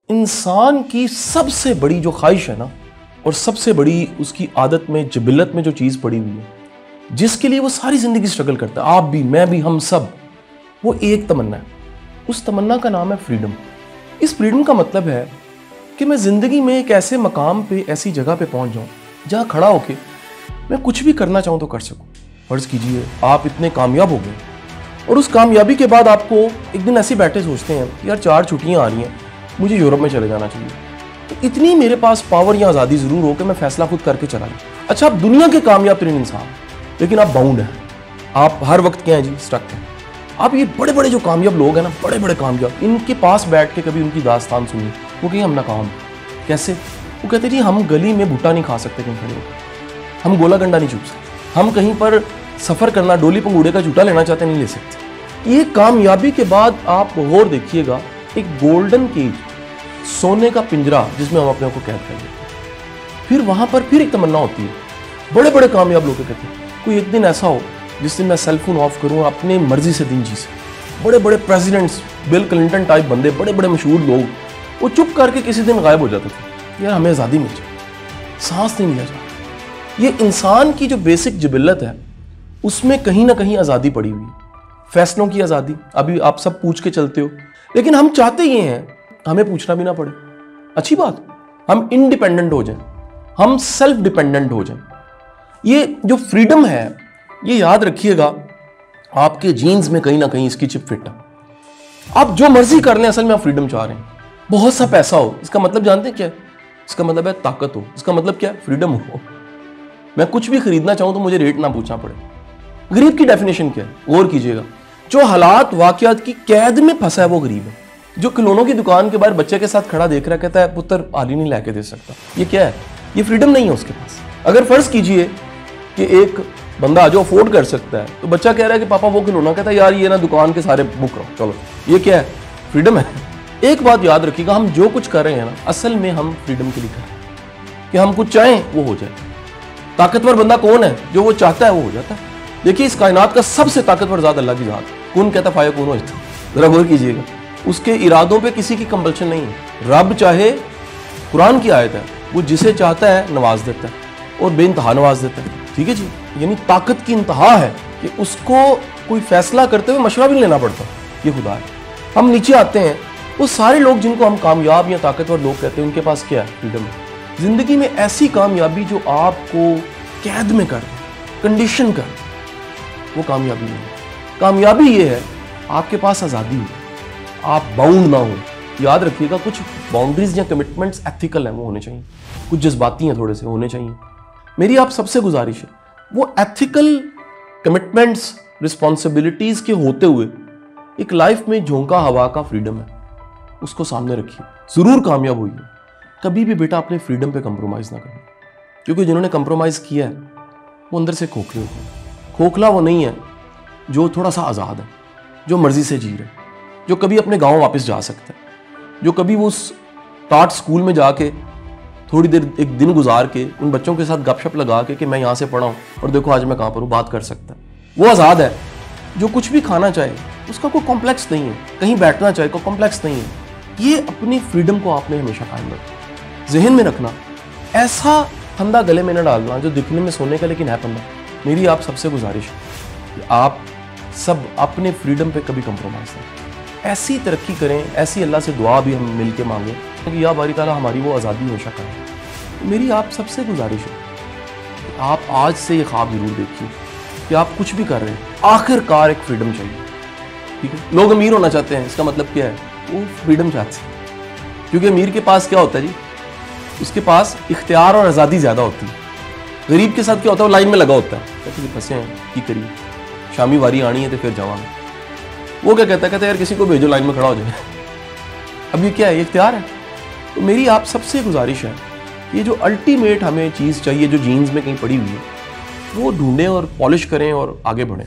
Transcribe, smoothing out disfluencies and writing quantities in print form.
इंसान की सबसे बड़ी जो ख्वाहिश है ना, और सबसे बड़ी उसकी आदत में, जिबिलत में जो चीज़ पड़ी हुई है, जिसके लिए वो सारी ज़िंदगी स्ट्रगल करता है, आप भी, मैं भी, हम सब, वो एक तमन्ना है। उस तमन्ना का नाम है फ्रीडम। इस फ्रीडम का मतलब है कि मैं ज़िंदगी में एक ऐसे मकाम पे, ऐसी जगह पे पहुंच जाऊं जहां खड़ा होके मैं कुछ भी करना चाहूं तो कर सकूं। फर्ज कीजिए आप इतने कामयाब हो गए और उस कामयाबी के बाद आपको एक दिन ऐसे बैठे सोचते हैं यार 4 छुट्टियां आ रही हैं, मुझे यूरोप में चले जाना चाहिए। तो इतनी मेरे पास पावर या आज़ादी ज़रूर हो कि मैं फैसला खुद करके चला जाऊँ। अच्छा, आप दुनिया के कामयाब तरीन इंसान, लेकिन आप बाउंड हैं, आप हर वक्त क्या हैं जी, स्ट्रक हैं। आप ये बड़े बड़े जो कामयाब लोग हैं ना, बड़े बड़े कामयाब, इनके पास बैठ के कभी उनकी दास्तान सुनी, वो कहीं हम नाकाम। कैसे? वो कहते जी हम गली में भुट्टा नहीं खा सकते कहीं खड़े होकर, हम गोला गंडा नहीं चूप सकते, हम कहीं पर सफ़र करना, डोली पंगूड़े का झूठा लेना चाहते नहीं ले सकते। ये कामयाबी के बाद आप गौर देखिएगा, एक गोल्डन केज, सोने का पिंजरा जिसमें हम अपने को कैद कर लेते हैं। फिर वहां पर फिर एक तमन्ना होती है, बड़े बड़े कामयाब लोग कहते हैं कोई एक दिन ऐसा हो जिस दिन मैं सेल फोन ऑफ करूँ और अपनी मर्जी से दिन जी सकूं। बड़े बड़े प्रेसिडेंट्स, बिल क्लिंटन टाइप बंदे, बड़े बड़े मशहूर लोग, वो चुप करके किसी दिन गायब हो जाते थे, यार हमें आज़ादी मिल जाए, सांस नहीं लिया जाता। ये इंसान की जो बेसिक जिबिलत है उसमें कहीं ना कहीं आज़ादी पड़ी हुई है, फैसलों की आज़ादी। अभी आप सब पूछ के चलते हो, लेकिन हम चाहते ये हैं हमें पूछना भी ना पड़े। अच्छी बात, हम इंडिपेंडेंट हो जाएं, हम सेल्फ डिपेंडेंट हो जाएं। ये जो फ्रीडम है, ये याद रखिएगा, आपके जीन्स में कहीं ना कहीं इसकी चिप फिट है। आप जो मर्जी कर लें, असल में आप फ्रीडम चाह रहे हैं। बहुत सा पैसा हो, इसका मतलब जानते हैं क्या है? इसका मतलब है ताकत हो। इसका मतलब क्या है? फ्रीडम हो। मैं कुछ भी खरीदना चाहूं तो मुझे रेट ना पूछना पड़े। गरीब की डेफिनेशन क्या है? गौर कीजिएगा, जो हालात वाकयात की कैद में फंसा है वो गरीब है। जो खिलौनों की दुकान के बाहर बच्चे के साथ खड़ा देख रहा है, कहता है पुत्र आली नहीं लाके दे सकता, ये क्या है? ये फ्रीडम नहीं है उसके पास। अगर फर्ज कीजिए कि एक बंदा जो अफोर्ड कर सकता है, तो बच्चा कह रहा है कि पापा वो खिलौना, कहता है यार ये ना दुकान के सारे बुक रहो, चलो, ये क्या है? फ्रीडम है। एक बात याद रखिएगा, हम जो कुछ कर रहे हैं ना, असल में हम फ्रीडम के लिए कर रहे हैं कि हम कुछ चाहें वो हो जाए। ताकतवर बंदा कौन है? जो वो चाहता है वो हो जाता है। देखिए, इस कायनात का सबसे ताकतवर ज़ात अल्लाह की ज़ात। कौन कहता फायकून हो जाता? जरा गौर कीजिएगा, उसके इरादों पे किसी की कंपल्शन नहीं है। रब चाहे, कुरान की आयत है, वो जिसे चाहता है नवाज देता है और बेइंतहा नवाज देता है। ठीक है जी, यानी ताकत की इंतहा है कि उसको कोई फैसला करते हुए मशवरा भी नहीं लेना पड़ता। ये खुदा है। हम नीचे आते हैं, वो सारे लोग जिनको हम कामयाब या ताकतवर लोग कहते हैं, उनके पास क्या है? फ्रीडम है। जिंदगी में ऐसी कामयाबी जो आपको कैद में कर, कंडीशन कर, वो कामयाबी नहीं है। कामयाबी ये है आपके पास आज़ादी हो, आप बाउंड ना हो। याद रखिएगा, कुछ बाउंड्रीज या कमिटमेंट्स एथिकल हैं, वो होने चाहिए। कुछ जज्बाती हैं, थोड़े से होने चाहिए। मेरी आप सबसे गुजारिश है, वो एथिकल कमिटमेंट्स, रिस्पॉन्सिबिलिटीज के होते हुए एक लाइफ में झोंका हवा का फ्रीडम है, उसको सामने रखिए, जरूर कामयाब होइए। कभी भी बेटा अपने फ्रीडम पे कंप्रोमाइज ना करें, क्योंकि जिन्होंने कंप्रोमाइज किया है वो अंदर से खोखले होते हैं। खोखला वो नहीं है जो थोड़ा सा आज़ाद है, जो मर्जी से जी रहे, जो कभी अपने गांव वापस जा सकता है, जो कभी वो उस टाट स्कूल में जाके थोड़ी देर एक दिन गुजार के उन बच्चों के साथ गपशप लगा के कि मैं यहाँ से पढ़ा हूँ और देखो आज मैं कहाँ पर हूँ, बात कर सकता है। वो आज़ाद है। जो कुछ भी खाना चाहे उसका कोई कॉम्प्लेक्स नहीं है, कहीं बैठना चाहे कोई कॉम्प्लेक्स नहीं है। ये अपनी फ्रीडम को आपने हमेशा कायम रखना, जहन में रखना। ऐसा फंदा गले में न डालना जो दिखने में सोने का लेकिन है फंदा। मेरी आप सबसे गुजारिश है कि आप सब अपने फ्रीडम पे कभी कंप्रोमाइज़ नहीं, ऐसी तरक्की करें, ऐसी अल्लाह से दुआ भी हम मिल के मांगें कि या बारी ताला हमारी वो आज़ादी हमेशा करें। मेरी आप सबसे गुजारिश है कि आप आज से ये ख्वाब जरूर देखिए कि आप कुछ भी कर रहे हैं, आखिरकार एक फ्रीडम चाहिए। ठीक है, लोग अमीर होना चाहते हैं, इसका मतलब क्या है? वो फ्रीडम चाहते हैं। क्योंकि अमीर के पास क्या होता है जी, उसके पास इख्तियार और आज़ादी ज़्यादा होती है। गरीब के साथ क्या होता है? वो लाइन में लगा होता है, कहते हैं फंसे हैं, की करिए, शामी वारी आनी है तो फिर जावांगे। वो क्या कहता है? कहता है यार किसी को भेजो लाइन में खड़ा हो जाए। अब ये क्या है? ये इख्तियार है। तो मेरी आप सबसे गुजारिश है, ये जो अल्टीमेट हमें चीज़ चाहिए जो जीन्स में कहीं पड़ी हुई है, वो ढूंढें और पॉलिश करें और आगे बढ़ें।